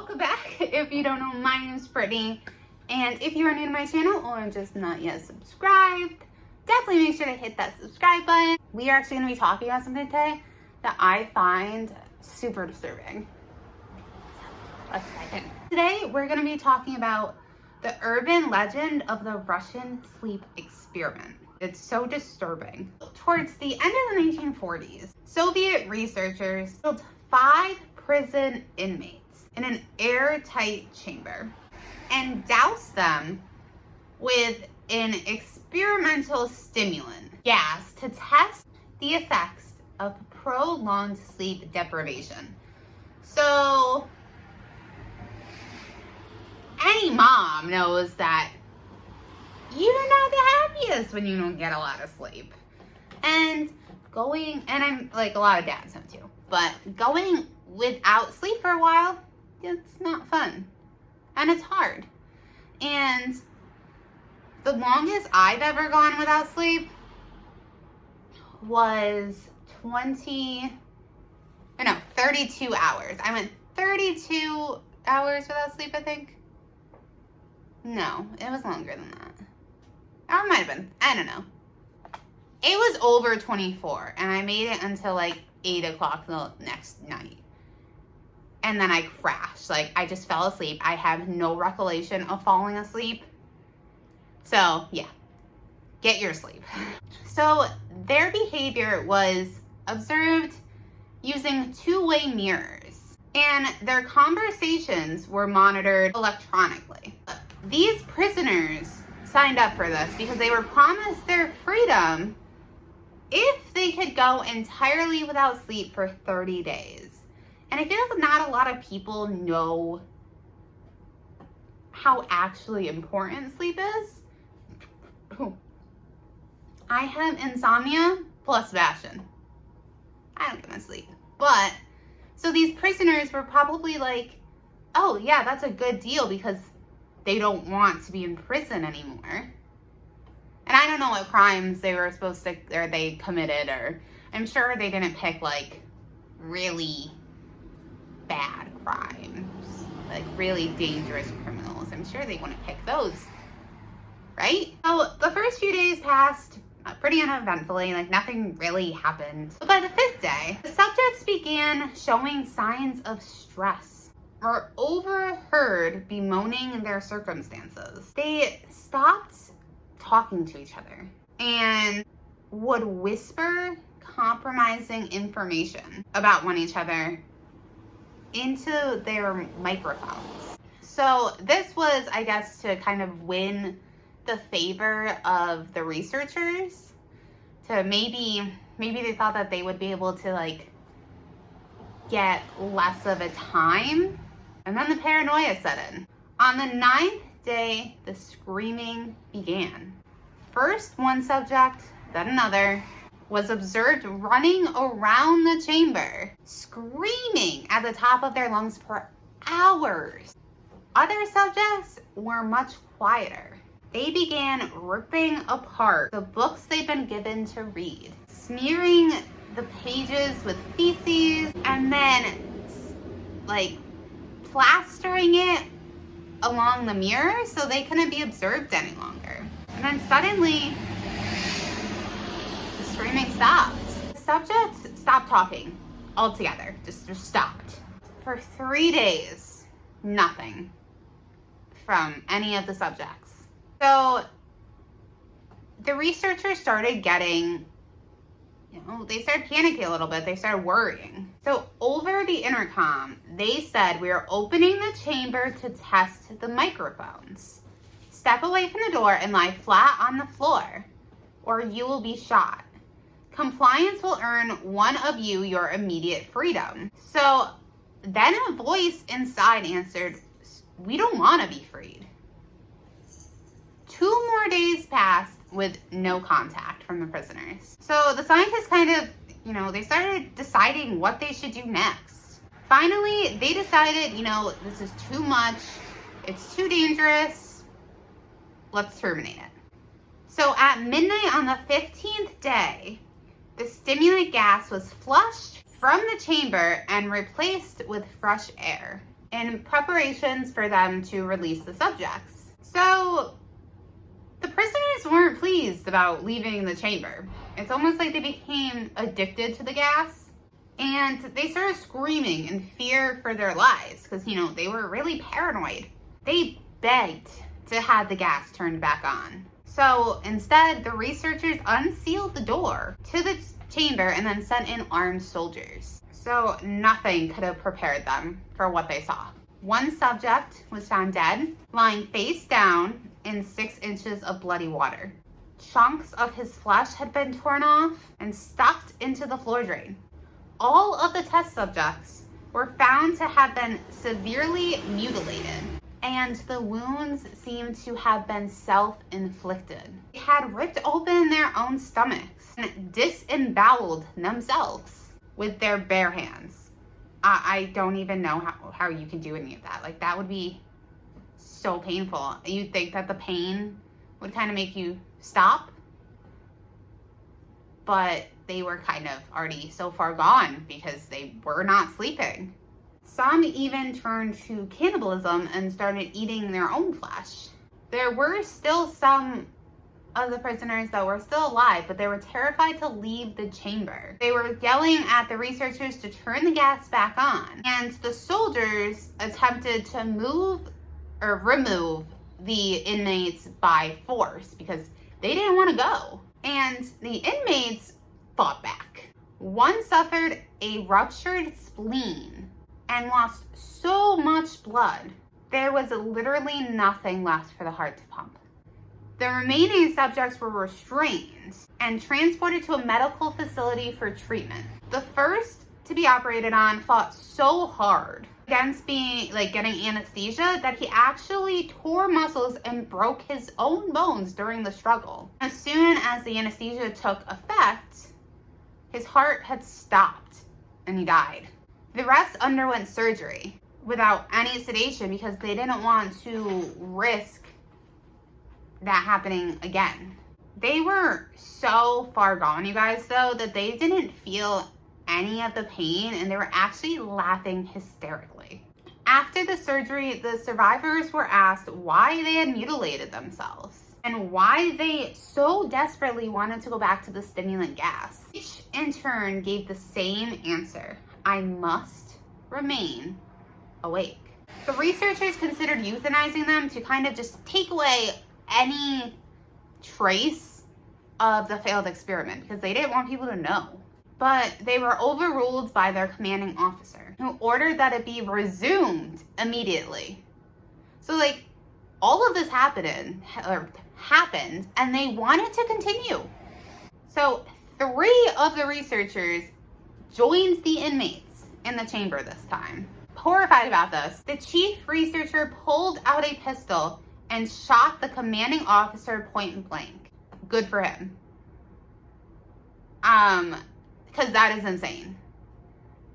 welcome back. If you don't know, my name's Brittany, and if you are new to my channel or just not yet subscribed, definitely make sure to hit that subscribe button. We are actually going to be talking about something today that I find super disturbing. Let's dive in. Today, we're going to be talking about the urban legend of the Russian sleep experiment. It's so disturbing. Towards the end of the 1940s, Soviet researchers built 5 prison inmates in an airtight chamber and doused them with an experimental stimulant gas to test the effects of prolonged sleep deprivation. So, any mom knows that you're not the happiest when you don't get a lot of sleep. And I'm like, a lot of dads know too, but going without sleep for a while, it's not fun. And it's hard. And the longest I've ever gone without sleep was 32 hours. I went 32 hours without sleep, I think. No, it was longer than that. Or it might have been. I don't know. It was over 24, and I made it until like 8 o'clock the next night. And then I crashed. Like, I just fell asleep. I have no recollection of falling asleep. So, yeah. Get your sleep. So, their behavior was observed using two-way mirrors. And their conversations were monitored electronically. These prisoners signed up for this because they were promised their freedom if they could go entirely without sleep for 30 days. And I feel like not a lot of people know how actually important sleep is. I have insomnia plus Sebastian. I don't get my sleep. But, so these prisoners were probably like, oh yeah, that's a good deal because they don't want to be in prison anymore. And I don't know what crimes they were they committed, or I'm sure they didn't pick like really bad crimes, like really dangerous criminals. I'm sure they wouldn't pick those, right? So the first few days passed pretty uneventfully, like nothing really happened. But by the 5th day, the subjects began showing signs of stress or overheard bemoaning their circumstances. They stopped talking to each other and would whisper compromising information about each other into their microphones. So this was, I guess, to kind of win the favor of the researchers, to maybe they thought that they would be able to like get less of a time. And then the paranoia set in. On the 9th day, the screaming began. First one subject, then another, was observed running around the chamber, screaming at the top of their lungs for hours. Other subjects were much quieter. They began ripping apart the books they'd been given to read, smearing the pages with feces, and then like plastering it along the mirror so they couldn't be observed any longer. And then suddenly, the screaming stopped. The subjects stopped talking altogether, just stopped. For 3 days, nothing from any of the subjects. So the researchers started getting, they started panicking a little bit. They started worrying. So over the intercom, they said, "We are opening the chamber to test the microphones. Step away from the door and lie flat on the floor, or you will be shot. Compliance will earn one of you your immediate freedom." So then a voice inside answered, "We don't want to be freed." 2 more days passed with no contact from the prisoners. So the scientists kind of, they started deciding what they should do next. Finally, they decided, this is too much. It's too dangerous. Let's terminate it. So at midnight on the 15th day, the stimulant gas was flushed from the chamber and replaced with fresh air. in preparations for them to release the subjects. So the prisoners weren't pleased about leaving the chamber. It's almost like they became addicted to the gas, and they started screaming in fear for their lives because, they were really paranoid. They begged to have the gas turned back on. So instead, the researchers unsealed the door to the chamber and then sent in armed soldiers. So nothing could have prepared them for what they saw. One subject was found dead, lying face down in 6 inches of bloody water. Chunks of his flesh had been torn off and stuffed into the floor drain. All of the test subjects were found to have been severely mutilated, and the wounds seemed to have been self-inflicted. They had ripped open their own stomachs and disemboweled themselves with their bare hands. I don't even know how you can do any of that. Like, that would be so painful. You'd think that the pain would kind of make you stop, but they were kind of already so far gone because they were not sleeping. Some even turned to cannibalism and started eating their own flesh. There were still some of the prisoners that were still alive, but they were terrified to leave the chamber. They were yelling at the researchers to turn the gas back on, and the soldiers attempted to remove the inmates by force because they didn't want to go. And the inmates fought back. One suffered a ruptured spleen and lost so much blood, there was literally nothing left for the heart to pump. The remaining subjects were restrained and transported to a medical facility for treatment. The first to be operated on fought so hard against getting anesthesia that he actually tore muscles and broke his own bones during the struggle. As soon as the anesthesia took effect, his heart had stopped and he died. The rest underwent surgery without any sedation because they didn't want to risk that happening again. They were so far gone, you guys, though, that they didn't feel any of the pain and they were actually laughing hysterically. After the surgery, the survivors were asked why they had mutilated themselves and why they so desperately wanted to go back to the stimulant gas. Each in turn gave the same answer: I must remain awake. The researchers considered euthanizing them to kind of just take away any trace of the failed experiment because they didn't want people to know. But they were overruled by their commanding officer, who ordered that it be resumed immediately. So all of this happened and they wanted to continue. So 3 of the researchers joined the inmates in the chamber this time. Horrified about this, the chief researcher pulled out a pistol and shot the commanding officer point blank. Good for him. Because that is insane.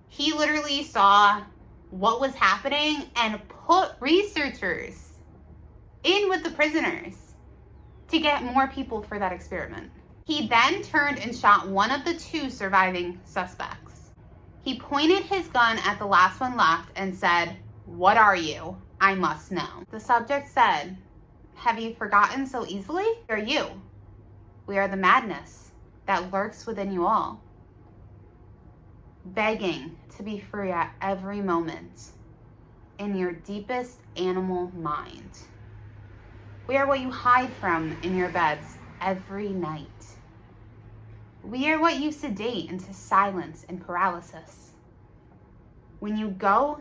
He literally saw what was happening and put researchers in with the prisoners to get more people for that experiment. He then turned and shot one of the 2 surviving suspects. He pointed his gun at the last one left and said, "What are you? I must know." The subject said, "Have you forgotten so easily? We are you. We are the madness that lurks within you all, begging to be free at every moment in your deepest animal mind. We are what you hide from in your beds every night. We are what you sedate into silence and paralysis. When you go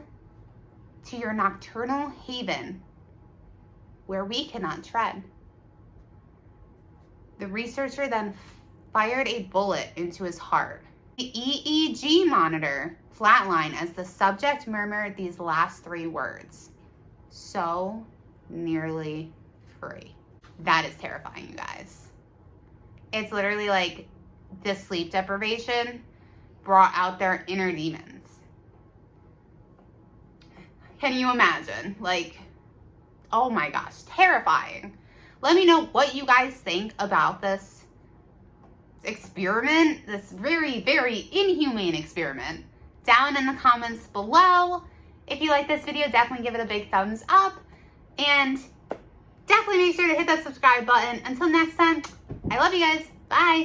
to your nocturnal haven where we cannot tread." The researcher then fired a bullet into his heart. The EEG monitor flatlined as the subject murmured these last 3 words: "So nearly free." That is terrifying, you guys. It's literally like the sleep deprivation brought out their inner demons. Can you imagine? Oh my gosh, terrifying. Let me know what you guys think about this experiment, this very, very inhumane experiment, down in the comments below. If you like this video, definitely give it a big thumbs up. And definitely make sure to hit that subscribe button. Until next time, I love you guys. Bye.